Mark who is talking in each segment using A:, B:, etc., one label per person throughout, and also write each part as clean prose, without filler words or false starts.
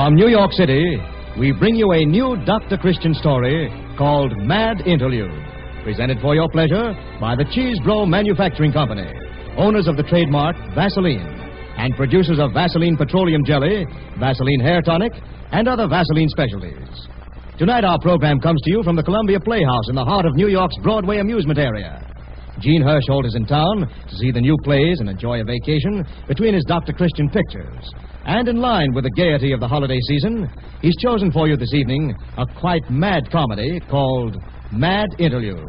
A: From New York City, we bring you a new Dr. Christian story called Mad Interlude, presented for your pleasure by the Cheese Bro Manufacturing Company, owners of the trademark Vaseline, and producers of Vaseline Petroleum Jelly, Vaseline Hair Tonic, and other Vaseline specialties. Tonight, our program comes to you from the Columbia Playhouse in the heart of New York's Broadway amusement area. Jean Hersholt is in town to see the new plays and enjoy a vacation between his Dr. Christian pictures. And in line with the gaiety of the holiday season, he's chosen for you this evening a quite mad comedy called Mad Interlude.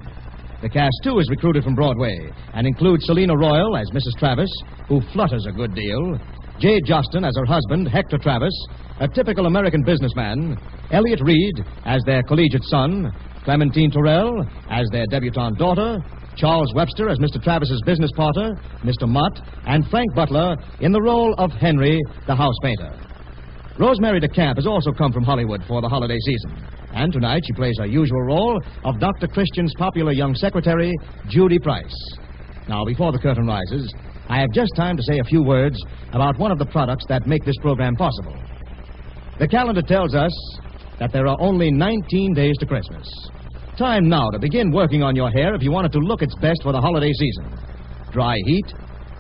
A: The cast, too, is recruited from Broadway and includes Selina Royal as Mrs. Travis, who flutters a good deal, Jay Justin as her husband, Hector Travis, a typical American businessman, Elliot Reed as their collegiate son, Clementine Terrell as their debutante daughter, Charles Webster as Mr. Travis's business partner, Mr. Mott, and Frank Butler in the role of Henry, the house painter. Rosemary DeCamp has also come from Hollywood for the holiday season, and tonight she plays her usual role of Dr. Christian's popular young secretary, Judy Price. Now, before the curtain rises, I have just time to say a few words about one of the products that make this program possible. The calendar tells us that there are only 19 days to Christmas. Time now to begin working on your hair if you want it to look its best for the holiday season. Dry heat,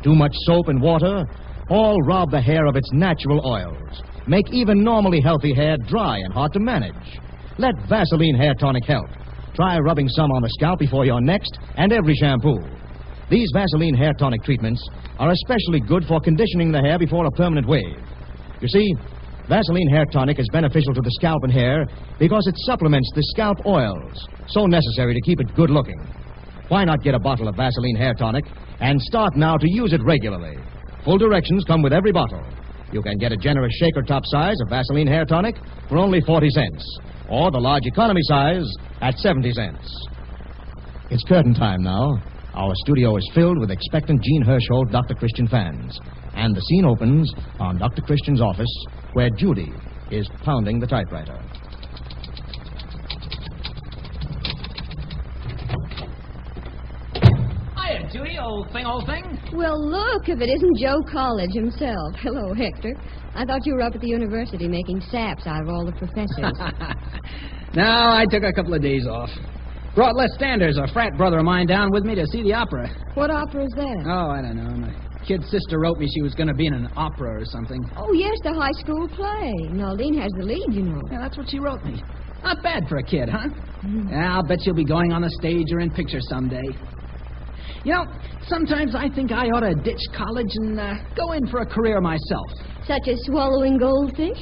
A: too much soap and water, all rob the hair of its natural oils. Make even normally healthy hair dry and hard to manage. Let Vaseline Hair Tonic help. Try rubbing some on the scalp before your next and every shampoo. These Vaseline Hair Tonic treatments are especially good for conditioning the hair before a permanent wave. You see, Vaseline Hair Tonic is beneficial to the scalp and hair because it supplements the scalp oils, so necessary to keep it good looking. Why not get a bottle of Vaseline Hair Tonic and start now to use it regularly? Full directions come with every bottle. You can get a generous shaker top size of Vaseline Hair Tonic for only 40 cents, or the large economy size at 70 cents. It's curtain time now. Our studio is filled with expectant Jean Hersholt Dr. Christian fans. And the scene opens on Dr. Christian's office, where Judy is pounding the typewriter.
B: Hiya, Judy, old thing.
C: Well, look, if it isn't Joe College himself. Hello, Hector. I thought you were up at the university making saps out of all the professors.
B: No, I took a couple of days off. Brought Les Standers, a frat brother of mine, down with me to see the opera.
C: What opera is that?
B: Oh, I don't know. My kid's sister wrote me she was going to be in an opera or something.
C: Oh, yes, the high school play. Naldine has the lead, you know.
B: Yeah, that's what she wrote me. Not bad for a kid, huh? Yeah, I'll bet she'll be going on the stage or in pictures someday. You know, sometimes I think I ought to ditch college and go in for a career myself.
C: Such as swallowing goldfish?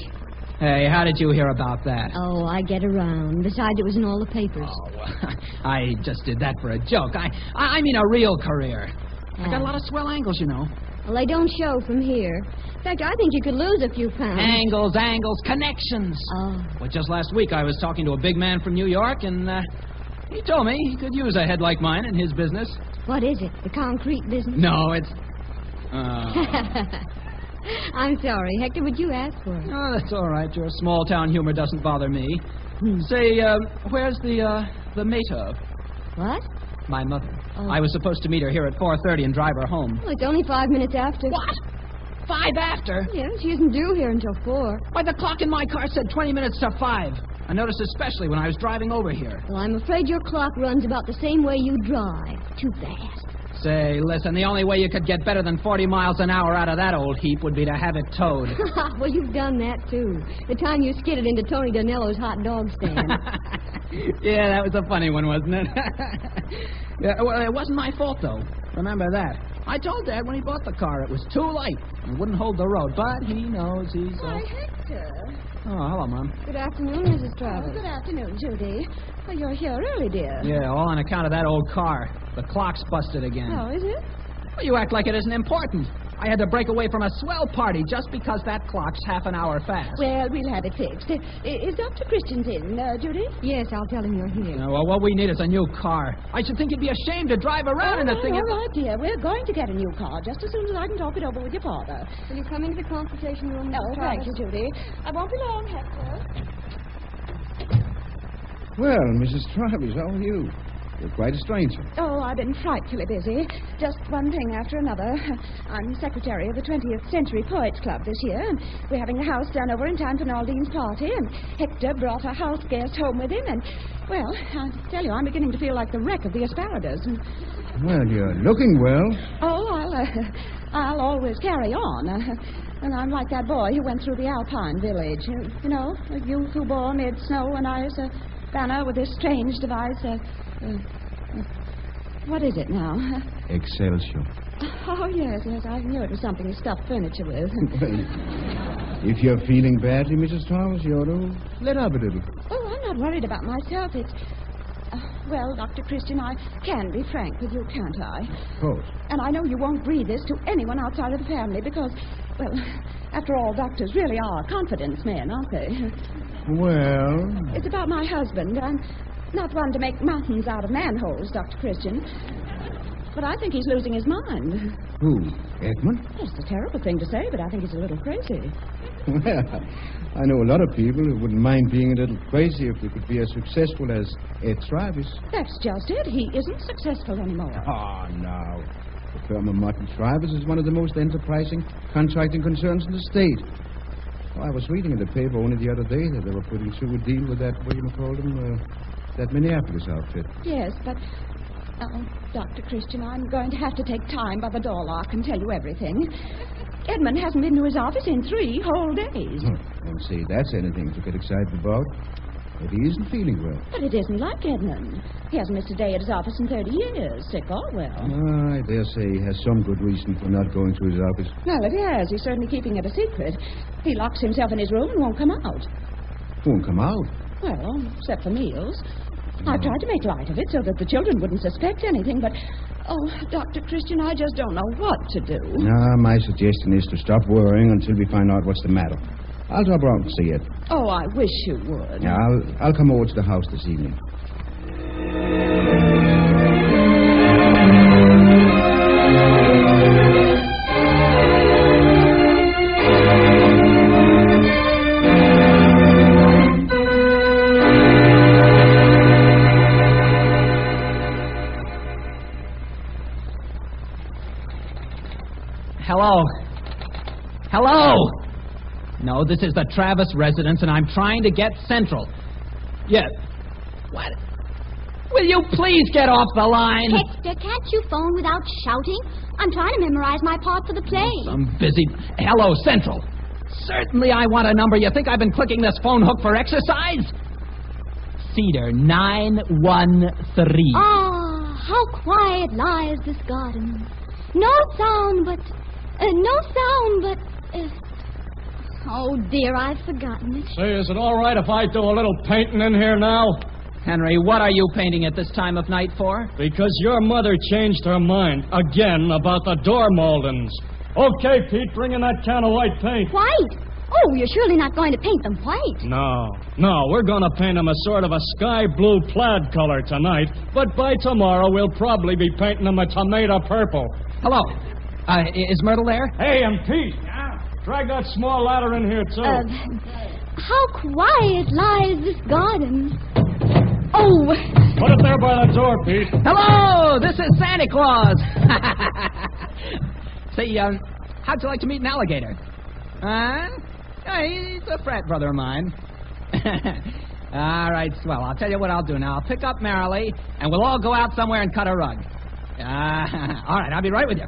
B: Hey, how did you hear about that?
C: Oh, I get around. Besides, it was in all the papers.
B: Oh, well, I just did that for a joke. I mean a real career. I got a lot of swell angles, you know.
C: Well, they don't show from here. In fact, I think you could lose a few pounds.
B: Angles, connections.
C: Oh.
B: Well, just last week I was talking to a big man from New York, and he told me he could use a head like mine in his business.
C: What is it? The concrete business?
B: No, it's...
C: I'm sorry. Hector, would you ask for it?
B: Oh, that's all right. Your small-town humor doesn't bother me. Say, where's the mater?
C: What?
B: My mother.
C: Oh.
B: I was supposed to meet her here at 4:30 and drive her home.
C: Well, it's only 5 minutes after.
B: What? 5 after?
C: Yeah, she isn't due here until 4.
B: Why, the clock in my car said 20 minutes to 5. I noticed especially when I was driving over here.
C: Well, I'm afraid your clock runs about the same way you drive. Too fast.
B: Say, listen, the only way you could get better than 40 miles an hour out of that old heap would be to have it towed.
C: Well, you've done that, too. The time you skidded into Tony Danello's hot dog stand.
B: Yeah, that was a funny one, wasn't it? Yeah, well, it wasn't my fault, though. Remember that. I told Dad when he bought the car it was too light and wouldn't hold the road, but he knows he's...
C: Why, Hector.
B: Oh, hello, Mom.
C: Good afternoon, Mrs. Travis.
D: Oh, good afternoon, Judy. Well, you're here early, dear.
B: Yeah, all on account of that old car. The clock's busted again.
D: Oh, is it?
B: Well, you act like it isn't important. I had to break away from a swell party just because that clock's half an hour fast.
D: Well, we'll have it fixed. Is Dr. Christian in, Judy?
C: Yes, I'll tell him you're here.
B: Well, what we need is a new car. I should think you'd be ashamed to drive around in the thing.
D: All right, dear. We're going to get a new car just as soon as I can talk it over with your father.
C: Will you come into the consultation room, Mrs.
D: Oh,
C: Travis?
D: thank you, Judy. I won't be long, Hector.
E: Well, Mrs. Travis, how are you? You're quite a stranger.
D: Oh, I've been frightfully busy. Just one thing after another. I'm secretary of the 20th Century Poets Club this year, and we're having the house done over in time for Naldine's party, and Hector brought a house guest home with him, and, well, I tell you, I'm beginning to feel like the wreck of the asparagus.
E: Well, you're looking well.
D: Oh, I'll always carry on. And I'm like that boy who went through the Alpine village. You know, a youth who bore amid snow and ice a banner with this strange device. What is it now?
E: Excelsior.
D: Oh, yes, I knew it was something to stuff furniture with.
E: Well, if you're feeling badly, Mrs. Towers, you ought to let up a little.
D: Oh, I'm not worried about myself. It's... well, Dr. Christian, I can be frank with you, can't I?
E: Of course.
D: And I know you won't breathe this to anyone outside of the family because, well, after all, doctors really are confidence men, aren't they?
E: Well...
D: It's about my husband. I'm not one to make mountains out of manholes, Dr. Christian. But I think he's losing his mind.
E: Who? Edmund?
D: It's a terrible thing to say, but I think he's a little crazy.
E: Well, I know a lot of people who wouldn't mind being a little crazy if they could be as successful as Ed Travis.
D: That's just it. He isn't successful anymore.
E: Oh, no. The firm of Martin Travis is one of the most enterprising contracting concerns in the state. Oh, I was reading in the paper only the other day that they were putting through a deal with that, what do you call them, that Minneapolis outfit.
D: Yes, but... Dr. Christian, I'm going to have to take time by the door lock and tell you everything. Edmund hasn't been to his office in 3 whole days.
E: Don't say that's anything to get excited about. But he isn't feeling well.
D: But it isn't like Edmund. He hasn't missed a day at his office in 30 years, sick or well.
E: I dare say he has some good reason for not going to his office.
D: Well, it has. He's certainly keeping it a secret. He locks himself in his room and won't come out.
E: Won't come out?
D: Well, except for meals. I tried to make light of it so that the children wouldn't suspect anything, but... Oh, Dr. Christian, I just don't know what to do.
E: My suggestion is to stop worrying until we find out what's the matter. I'll drop around and see it.
D: Oh, I wish you would.
E: Yeah, I'll come over to the house this evening.
B: Hello? No, this is the Travis residence, and I'm trying to get Central. Yes. What? Will you please get off the line?
C: Hector, can't you phone without shouting? I'm trying to memorize my part for the play.
B: I'm busy. Hello, Central. Certainly I want a number. You think I've been clicking this phone hook for exercise? Cedar 913.
C: Ah, how quiet lies this garden. No sound but... oh, dear, I've forgotten it.
A: Say, is it all right if I do a little painting in here now?
B: Henry, what are you painting at this time of night for?
A: Because your mother changed her mind again about the door moldings. Okay, Pete, bring in that can of white paint.
C: White? Oh, you're surely not going to paint them white.
A: No, we're going to paint them a sort of a sky blue plaid color tonight, but by tomorrow we'll probably be painting them a tomato purple.
B: Hello. Is Myrtle there?
A: Hey, and Pete. Yeah? Drag that small ladder in here, too.
C: How quiet lies this garden. Oh!
A: Put it there by the door, Pete.
B: Hello! This is Santa Claus. Say, how'd you like to meet an alligator? He's a frat brother of mine. All right, swell. I'll tell you what I'll do now. I'll pick up Marilee, and we'll all go out somewhere and cut a rug. All right, I'll be right with you.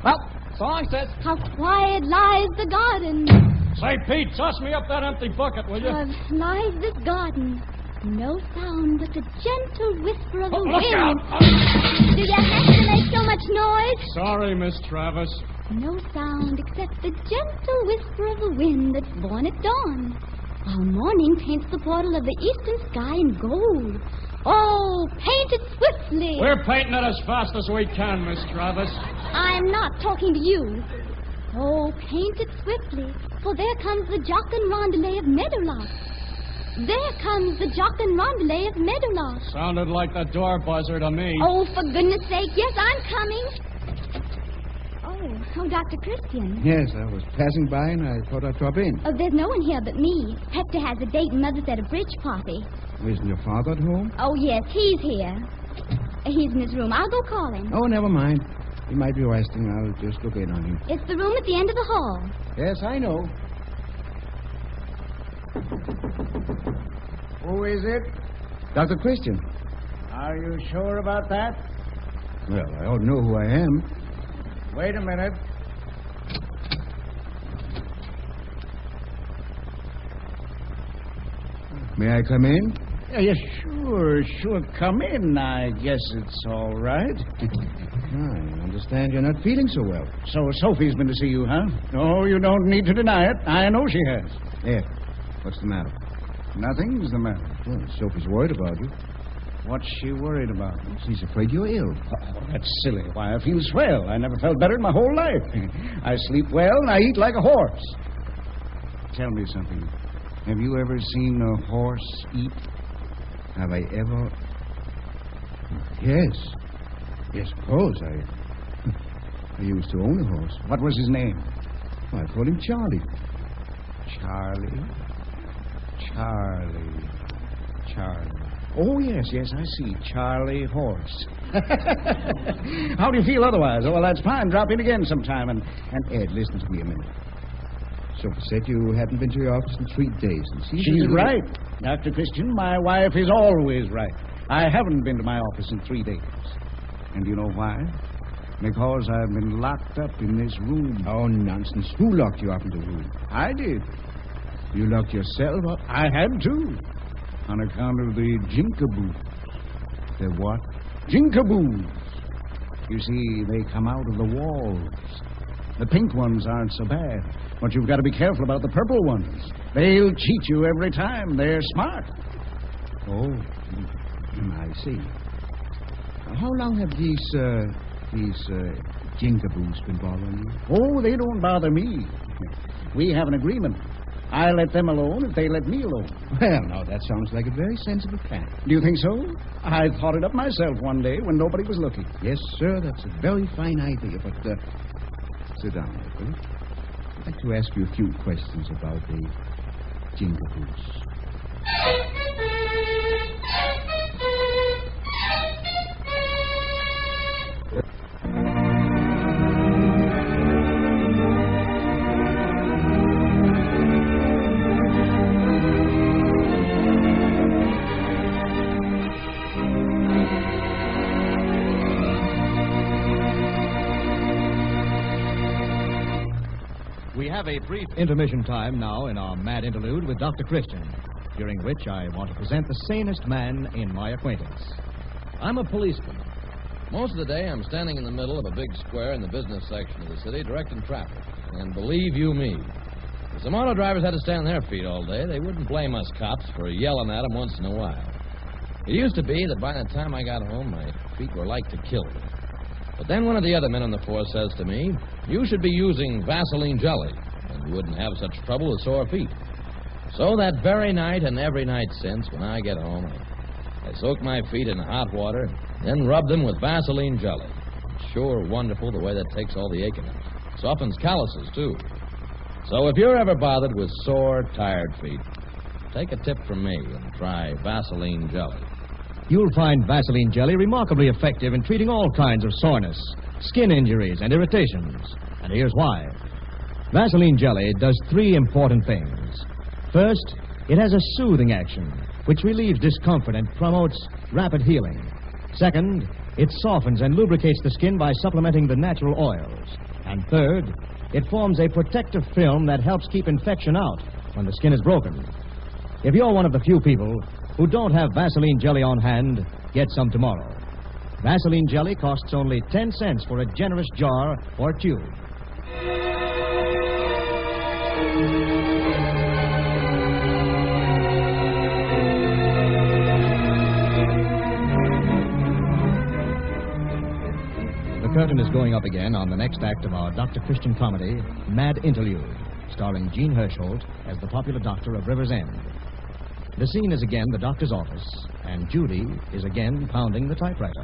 B: Well, so long, sis.
C: How quiet lies the garden.
A: Say, Pete, toss me up that empty bucket, will you?
C: Lies this garden. No sound but the gentle whisper of the
A: look
C: wind.
A: out!
C: Do you have to make so much noise?
A: Sorry, Miss Travis.
C: No sound except the gentle whisper of the wind that's born at dawn, while morning paints the portal of the eastern sky in gold. Oh, paint it swiftly.
A: We're painting it as fast as we can, Miss Travis.
C: I'm not talking to you. Oh, paint it swiftly, for there comes the jock and rondelay of Meadowlark. There comes the jock and rondelay of Meadowlark.
A: Sounded like the door buzzer to me.
C: Oh, for goodness sake, yes, I'm coming. Oh, Dr. Christian.
E: Yes, I was passing by and I thought I'd drop in.
C: Oh, there's no one here but me. Hector has a date and Mother's at a bridge party.
E: Isn't your father at home?
C: Oh, yes, he's here. He's in his room. I'll go call him.
E: Oh, never mind. He might be resting. I'll just look in on him.
C: It's the room at the end of the hall.
E: Yes, I know.
F: Who is it?
E: Dr. Christian.
F: Are you sure about that?
E: Well, I ought to know who I am.
F: Wait a minute.
E: May I come in?
F: Yes, sure. Come in. I guess it's all right.
E: I understand you're not feeling so well.
F: So Sophie's been to see you, huh? Oh, you don't need to deny it. I know she has.
E: Yeah. What's the matter?
F: Nothing's the matter.
E: Well, Sophie's worried about you.
F: What's she worried about?
E: She's afraid you're ill.
F: Oh, that's silly. Why, I feel swell. I never felt better in my whole life. I sleep well and I eat like a horse. Tell me something. Have you ever seen a horse eat?
E: Have I ever? Yes. Yes, of course. I used to own a horse.
F: What was his name?
E: I called him Charlie.
F: Charlie. Oh, yes, I see. Charlie Horse. How do you feel otherwise? Oh, well, that's fine. Drop in again sometime. And
E: Ed, listen to me a minute. Sophie said you hadn't been to your office in 3 days. And
F: she's right. Dr. Christian, my wife is always right. I haven't been to my office in 3 days. And you know why? Because I've been locked up in this room.
E: Oh, nonsense. Who locked you up in the room?
F: I did.
E: You locked yourself up?
F: I had to. On account of the jinkaboos.
E: The what?
F: Jinkaboos. You see, they come out of the walls. The pink ones aren't so bad, but you've got to be careful about the purple ones. They'll cheat you every time. They're smart.
E: Oh, I see. How long have these jinkaboos been bothering you?
F: Oh, they don't bother me. We have an agreement. I let them alone if they let me alone.
E: Well, now, that sounds like a very sensible plan.
F: Do you think so? I thought it up myself one day when nobody was looking.
E: Yes, sir, that's a very fine idea, but sit down, will you? I'd like to ask you a few questions about the jinkaboos.
A: We have a brief intermission time now in our mad interlude with Dr. Christian, during which I want to present the sanest man in my acquaintance.
G: I'm a policeman. Most of the day, I'm standing in the middle of a big square in the business section of the city, directing traffic. And believe you me, if some auto drivers had to stand on their feet all day, they wouldn't blame us cops for yelling at them once in a while. It used to be that by the time I got home, my feet were like to kill me. But then one of the other men on the force says to me, "You should be using Vaseline jelly, and you wouldn't have such trouble with sore feet." So that very night and every night since, when I get home, I soak my feet in hot water, then rub them with Vaseline jelly. It's sure wonderful the way that takes all the aching out. Softens calluses, too. So if you're ever bothered with sore, tired feet, take a tip from me and try Vaseline jelly.
A: You'll find Vaseline jelly remarkably effective in treating all kinds of soreness, skin injuries, and irritations. And here's why. Vaseline jelly does 3 important things. First, it has a soothing action, which relieves discomfort and promotes rapid healing. Second, it softens and lubricates the skin by supplementing the natural oils. And third, it forms a protective film that helps keep infection out when the skin is broken. If you're one of the few people who don't have Vaseline jelly on hand, get some tomorrow. Vaseline jelly costs only 10 cents for a generous jar or tube. The curtain is going up again on the next act of our Dr. Christian comedy, Mad Interlude, starring Jean Hersholt as the popular doctor of River's End. The scene is again the doctor's office, and Judy is again pounding the typewriter.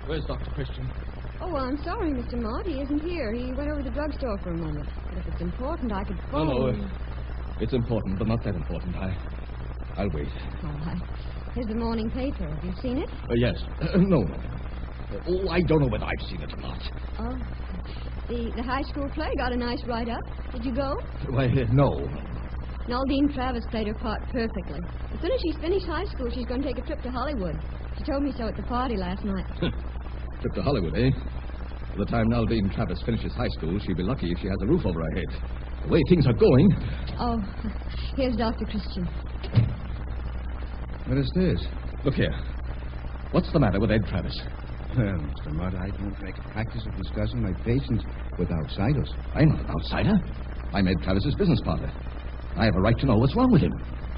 G: Where's Dr. Christian?
H: Oh, well, I'm sorry, Mr. Mott. He isn't here. He went over to the drugstore for a moment. But if it's important, I could phone.
G: No.
H: It's important, but not that important. I'll wait.
C: All right. Here's the morning paper. Have you seen it?
H: Yes. No. I don't know whether I've seen it or not.
C: Oh. The high school play got a nice write-up. Did you go?
H: Why, no.
C: Naldine Travis played her part perfectly. As soon as she's finished high school, she's going to take a trip to Hollywood. She told me so at the party last night.
H: Trip to Hollywood, eh? By the time Naldine Travis finishes high school, she'll be lucky if she has a roof over her head. The way things are going...
C: Oh, here's Dr. Christian.
E: What is this?
H: Look here. What's the matter with Ed Travis?
E: Well, Mr. Mudd, I don't make a practice of discussing my patients with outsiders.
H: I'm not an outsider. I'm Ed Travis's business partner. I have a right to know what's wrong with him.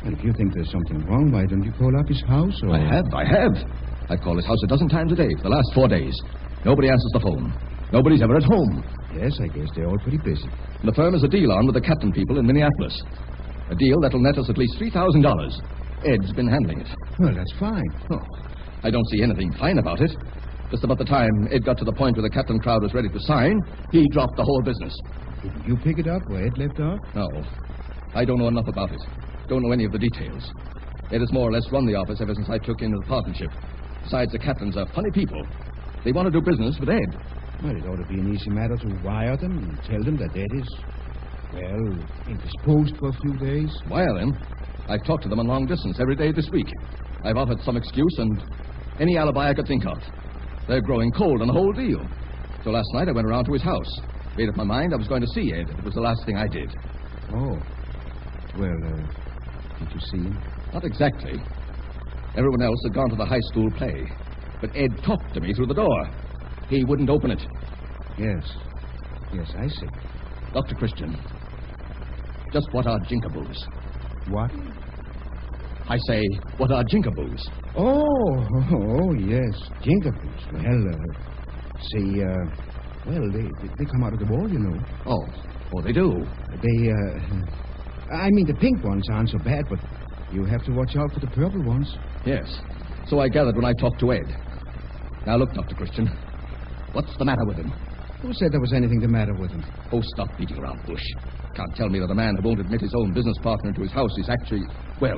E: Well, if you think there's something wrong, why don't you call up his house? Or...
H: I have. I've called his house a dozen times a day for the last 4 days. Nobody answers the phone. Nobody's ever at home.
E: Yes, I guess they're all pretty busy.
H: And the firm has a deal on with the Captain people in Minneapolis. A deal that'll net us at least $3,000. Ed's been handling it.
E: Well, that's fine.
H: Oh, I don't see anything fine about it. Just about the time Ed got to the point where the Captain crowd was ready to sign, he dropped the whole business.
E: Didn't you pick it up where Ed left off?
H: No. I don't know enough about it. Don't know any of the details. Ed has more or less run the office ever since I took into the partnership. Besides, the Captains are funny people. They want to do business with Ed.
E: Well, it ought to be an easy matter to wire them and tell them that Ed is, well, indisposed for a few days.
H: Wire them? I've talked to them on long distance every day this week. I've offered some excuse and any alibi I could think of. They're growing cold on the whole deal. So last night I went around to his house. Made up my mind I was going to see Ed. It was the last thing I did.
E: Oh. Well, did you see him?
H: Not exactly. Everyone else had gone to the high school play. But Ed talked to me through the door. He wouldn't open it.
E: Yes. Yes, I see.
H: Dr. Christian, just what are jinkaboos?
E: What?
H: I say, what are jinkaboos?
E: Oh, yes. Jinkaboos. Well, see, they come out of the wall, you know.
H: Oh, they do?
E: I mean, the pink ones aren't so bad, but you have to watch out for the purple ones.
H: Yes. So I gathered when I talked to Ed. Now, look, Dr. Christian. What's the matter with him?
E: Who said there was anything the matter with him?
H: Oh, stop beating around bush. Can't tell me that a man who won't admit his own business partner into his house is actually,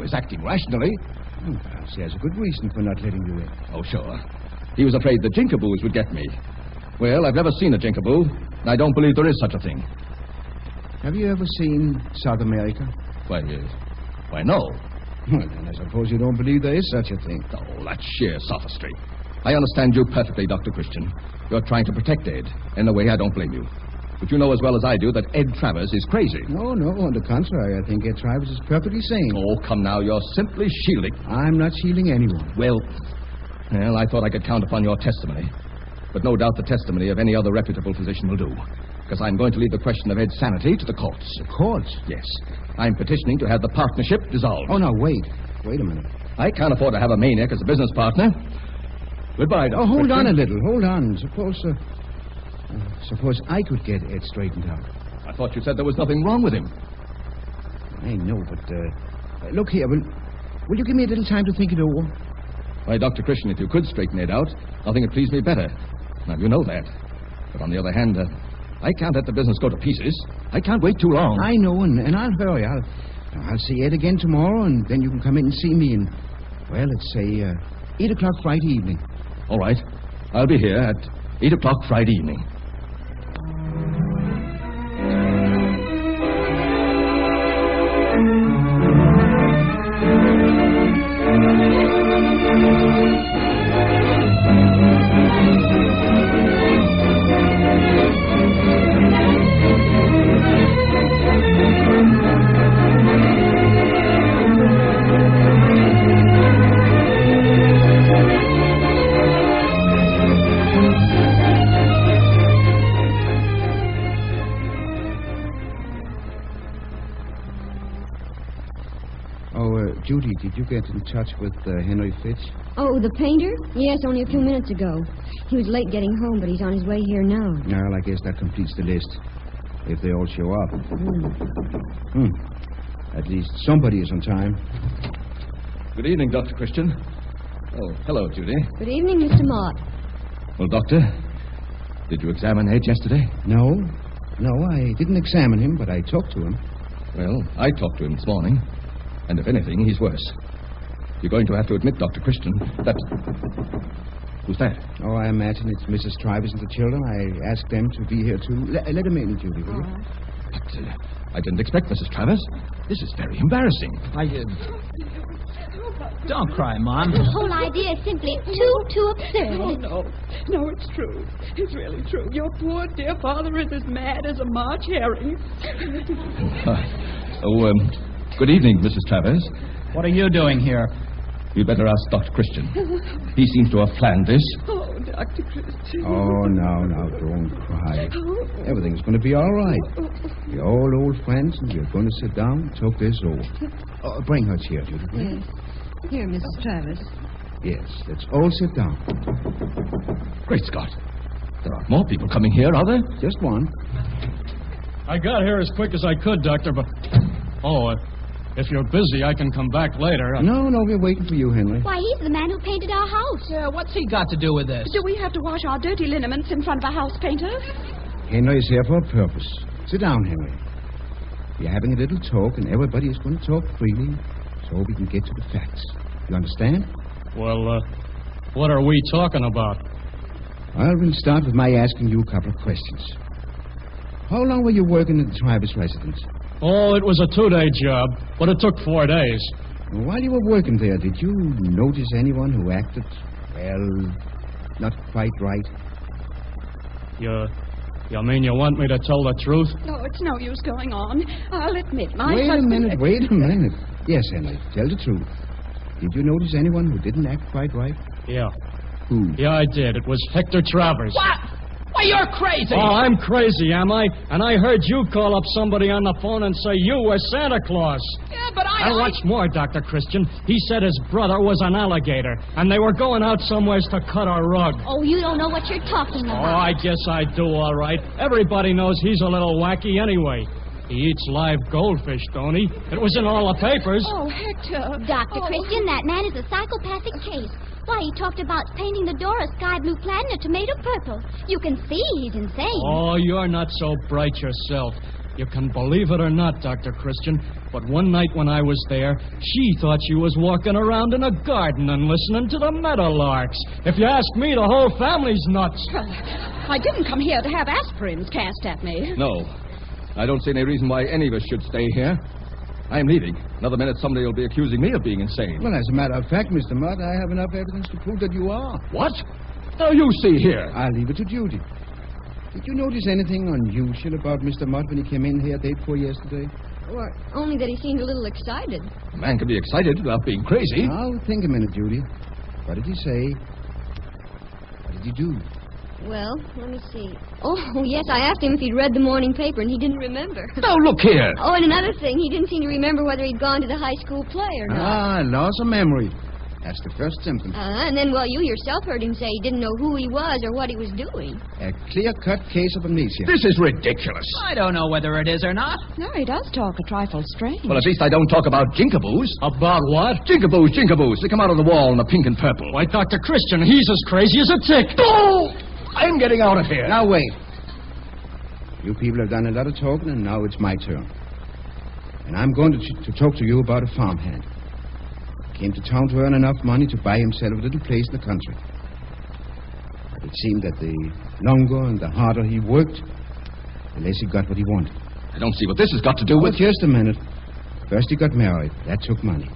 H: is acting rationally.
E: Perhaps he has a good reason for not letting you in.
H: Oh, sure. He was afraid the jinkaboos would get me. Well, I've never seen a jinkaboo, and I don't believe there is such a thing.
E: Have you ever seen South America?
H: Why, no.
E: Well, then I suppose you don't believe there is such a thing.
H: Oh, that's sheer sophistry. I understand you perfectly, Dr. Christian. You're trying to protect Ed. In a way, I don't blame you. But you know as well as I do that Ed Travers is crazy.
E: No, on the contrary. I think Ed Travers is perfectly sane.
H: Oh, come now. You're simply shielding.
E: I'm not shielding anyone.
H: Well, I thought I could count upon your testimony. But no doubt the testimony of any other reputable physician will do. Because I'm going to leave the question of Ed's sanity to the courts.
E: The courts?
H: Yes. I'm petitioning to have the partnership dissolved.
E: Oh, now, wait. Wait a minute.
H: I can't afford to have a maniac as a business partner. Goodbye, Dr.
E: Hold
H: Christian.
E: on a little. Hold on. Suppose I could get Ed straightened out.
H: I thought you said there was nothing wrong with him.
E: I know, but, look here. Will you give me a little time to think it over?
H: Why, Dr. Christian, if you could straighten Ed out, nothing would please me better. Now, you know that. But on the other hand, I can't let the business go to pieces. I can't wait too long.
E: I know, and I'll hurry. I'll see Ed again tomorrow, and then you can come in and see me in, let's say, 8 o'clock Friday evening.
H: All right. I'll be here at 8 o'clock Friday evening.
E: Judy, did you get in touch with Henry Fitch?
C: Oh, the painter? Yes, only a few minutes ago. He was late getting home, but he's on his way here now.
E: Well, I guess that completes the list. If they all show up. At least somebody is on time.
H: Good evening, Dr. Christian. Oh, hello, Judy.
C: Good evening, Mr. Mott.
H: Well, Doctor, did you examine Ed yesterday?
E: No, I didn't examine him, but I talked to him.
H: Well, I talked to him this morning, and if anything, he's worse. You're going to have to admit, Dr. Christian, that... Who's that?
E: Oh, I imagine it's Mrs. Trivers and the children. I asked them to be here, too. Let them in, Judy, will you?
H: But I didn't expect Mrs. Travers. This is very embarrassing.
B: Don't cry, Mom.
C: The whole idea is simply too absurd.
D: Oh, no. No, it's true. It's really true. Your poor dear father is as mad as a March herring.
H: Good evening, Mrs. Travers.
B: What are you doing here?
H: You'd better ask Dr. Christian. He seems to have planned this.
D: Oh, Dr. Christian.
E: Oh, now, don't cry. Everything's going to be all right. We're all old friends, and we're going to sit down and talk this over. Oh, bring her chair, Judy.
I: Yes. Here, Mrs. Travers.
E: Yes, let's all sit down.
H: Great Scott. There aren't more people coming here, are there?
E: Just one.
J: I got here as quick as I could, Doctor, but... Oh, if you're busy, I can come back later.
E: No, we're waiting for you, Henry.
C: Why, he's the man who painted our house.
B: Yeah, what's he got to do with this?
D: Do we have to wash our dirty liniments in front of a house painter?
E: Henry's here for a purpose. Sit down, Henry. We're having a little talk, and everybody is going to talk freely so we can get to the facts. You understand?
J: Well, what are we talking about?
E: Well, we'll start with my asking you a couple of questions. How long were you working in the Trivers residence?
J: Oh, it was a 2-day job, but it took 4 days.
E: While you were working there, did you notice anyone who acted, well, not quite right?
J: You mean you want me to tell the truth?
D: No, it's no use going on. I'll admit my
E: Wait
D: husband...
E: Wait a minute. Yes, Henry, tell the truth. Did you notice anyone who didn't act quite right?
J: Yeah.
E: Who?
J: Yeah, I did. It was Hector Travers.
B: What? Why, you're crazy!
J: Oh, I'm crazy, am I? And I heard you call up somebody on the phone and say you were Santa Claus.
B: Yeah, but
J: And what's more, Dr. Christian, he said his brother was an alligator, and they were going out somewheres to cut a rug.
C: Oh, you don't know what you're talking
J: Oh,
C: about.
J: I guess I do, all right. Everybody knows he's a little wacky anyway. He eats live goldfish, don't he? It was in all the papers.
D: Oh, Hector.
C: Dr. Christian, that man is a psychopathic case. Why, he talked about painting the door a sky blue plaid and a tomato purple. You can see he's insane.
J: Oh, you're not so bright yourself. You can believe it or not, Dr. Christian, but one night when I was there, she thought she was walking around in a garden and listening to the meadowlarks. If you ask me, the whole family's nuts.
D: I didn't come here to have aspirins cast at me.
H: No. I don't see any reason why any of us should stay here. I'm leaving. Another minute, somebody will be accusing me of being insane.
E: Well, as a matter of fact, Mr. Mudd, I have enough evidence to prove that you are.
H: What? Now, you see here.
E: I'll leave it to Judy. Did you notice anything unusual about Mr. Mudd when he came in here day before yesterday?
I: Well, only that he seemed a little excited.
H: A man can be excited without being crazy.
E: Now, think a minute, Judy. What did he say? What did he do?
I: Well, let me see. Oh, yes, I asked him if he'd read the morning paper, and he didn't remember.
H: Now, look here.
I: Oh, and another thing, he didn't seem to remember whether he'd gone to the high school play or not.
E: Loss of memory. That's the first symptom.
I: And then, well, you yourself heard him say he didn't know who he was or what he was doing.
E: A clear-cut case of amnesia.
H: This is ridiculous.
B: I don't know whether it is or not.
D: No, he does talk a trifle strange.
H: Well, at least I don't talk about jinkaboos.
J: About what?
H: Jinkaboos. They come out of the wall in the pink and purple.
J: Why, Dr. Christian, he's as crazy as a tick.
H: Oh! I'm getting out of here.
E: Now, wait. You people have done a lot of talking, and now it's my turn. And I'm going to talk to you about a farmhand. Came to town to earn enough money to buy himself a little place in the country. But it seemed that the longer and the harder he worked, the less he got what he wanted.
H: I don't see what this has got to do with...
E: Just a minute. First he got married. That took money.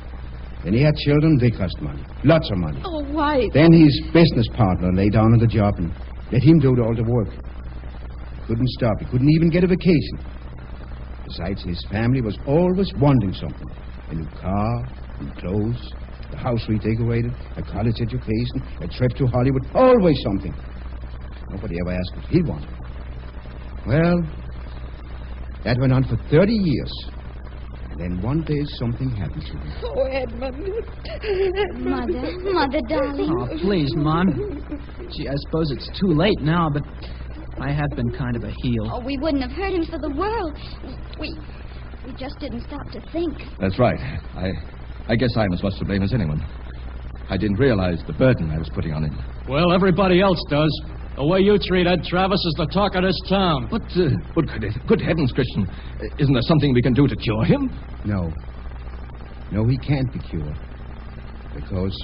E: Then he had children. They cost money. Lots of money.
D: Oh, why?
E: Then his business partner lay down on the job and let him do all the work. He couldn't stop. He couldn't even get a vacation. Besides, his family was always wanting something. A new car, new clothes, the house redecorated, a college education, a trip to Hollywood. Always something. Nobody ever asked what he wanted. Well, that went on for 30 years. And then one day something happened to him.
D: Oh, Edmund.
C: Mother, darling.
B: Oh, please, Mom. Gee, I suppose it's too late now, but I have been kind of a heel.
C: Oh, we wouldn't have hurt him for the world. We just didn't stop to think.
H: That's right. I guess I'm as much to blame as anyone. I didn't realize the burden I was putting on him.
J: Well, everybody else does. The way you treat Ed Travis is the talk of this town.
H: But good heavens, Christian. Isn't there something we can do to cure him?
E: No. No, he can't be cured. Because,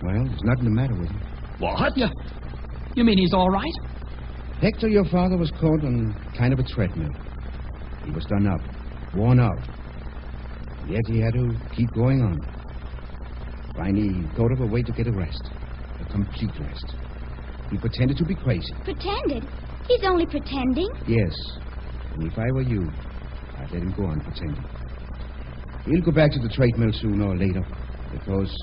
E: well, there's nothing the matter with him.
H: What?
B: You mean he's all right?
E: Hector, your father, was caught on kind of a treadmill. He was done up, worn out. Yet he had to keep going on. Finally, he thought of a way to get a rest. A complete rest. He pretended to be crazy.
C: Pretended? He's only pretending.
E: Yes. And if I were you, I'd let him go on pretending. He'll go back to the treadmill sooner or later. Because,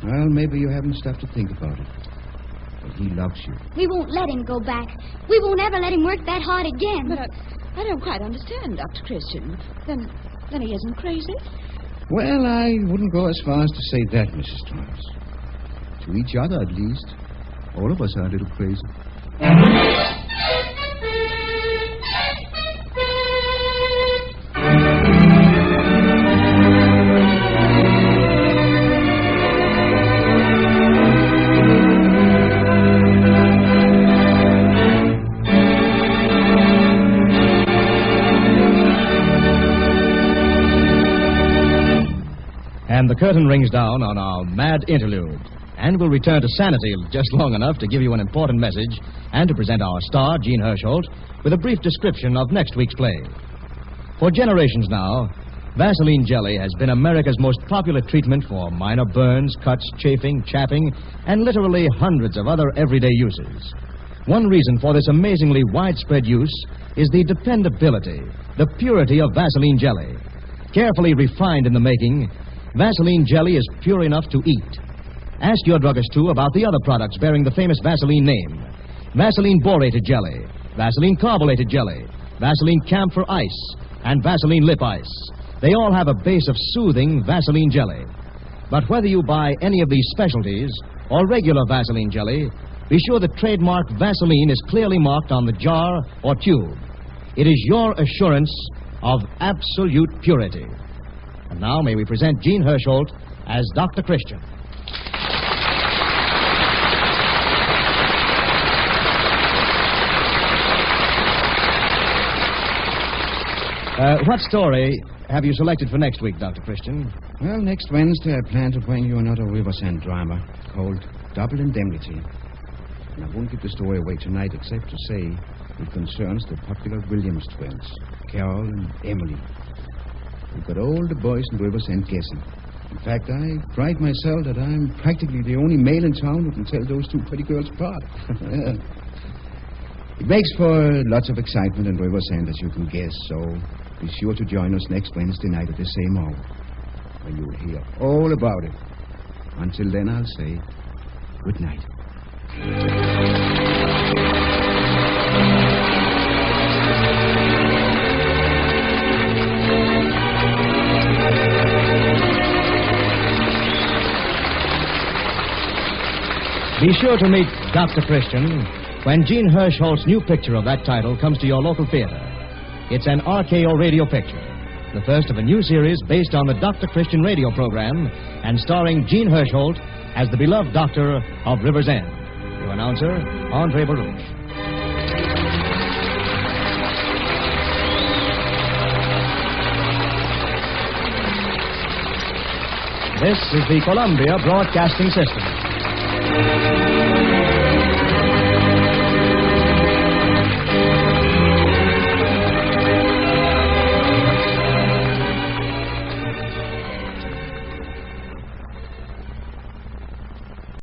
E: well, maybe you haven't stopped to think about it. But he loves you.
C: We won't let him go back. We won't ever let him work that hard again.
D: But I don't quite understand, Dr. Christian. Then he isn't crazy?
E: Well, I wouldn't go as far as to say that, Mrs. Travis. To each other, at least. All of us are a little crazy.
A: And the curtain rings down on our mad interlude. And we'll return to sanity just long enough to give you an important message and to present our star, Jean Hersholt, with a brief description of next week's play. For generations now, Vaseline jelly has been America's most popular treatment for minor burns, cuts, chafing, chapping, and literally hundreds of other everyday uses. One reason for this amazingly widespread use is the dependability, the purity of Vaseline jelly. Carefully refined in the making, Vaseline jelly is pure enough to eat. Ask your druggist, too, about the other products bearing the famous Vaseline name. Vaseline borated jelly, Vaseline carbonated jelly, Vaseline camphor ice, and Vaseline lip ice. They all have a base of soothing Vaseline jelly. But whether you buy any of these specialties or regular Vaseline jelly, be sure the trademark Vaseline is clearly marked on the jar or tube. It is your assurance of absolute purity. And now may we present Jean Hersholt as Dr. Christian. What story have you selected for next week, Dr. Christian?
E: Well, next Wednesday I plan to bring you another Riversend drama called Double Indemnity. And I won't give the story away tonight except to say it concerns the popular Williams twins, Carol and Emily. We've got all the boys in Riversend guessing. In fact, I pride myself that I'm practically the only male in town who can tell those two pretty girls apart. It makes for lots of excitement in Riversend, as you can guess, so be sure to join us next Wednesday night at the same hour, when you'll hear all about it. Until then, I'll say good night.
A: Be sure to meet Dr. Christian when Jean Hersholt's new picture of that title comes to your local theater. It's an RKO radio picture, the first of a new series based on the Dr. Christian radio program and starring Jean Hersholt as the beloved doctor of River's End. Your announcer, Andre Baruch. This is the Columbia Broadcasting System.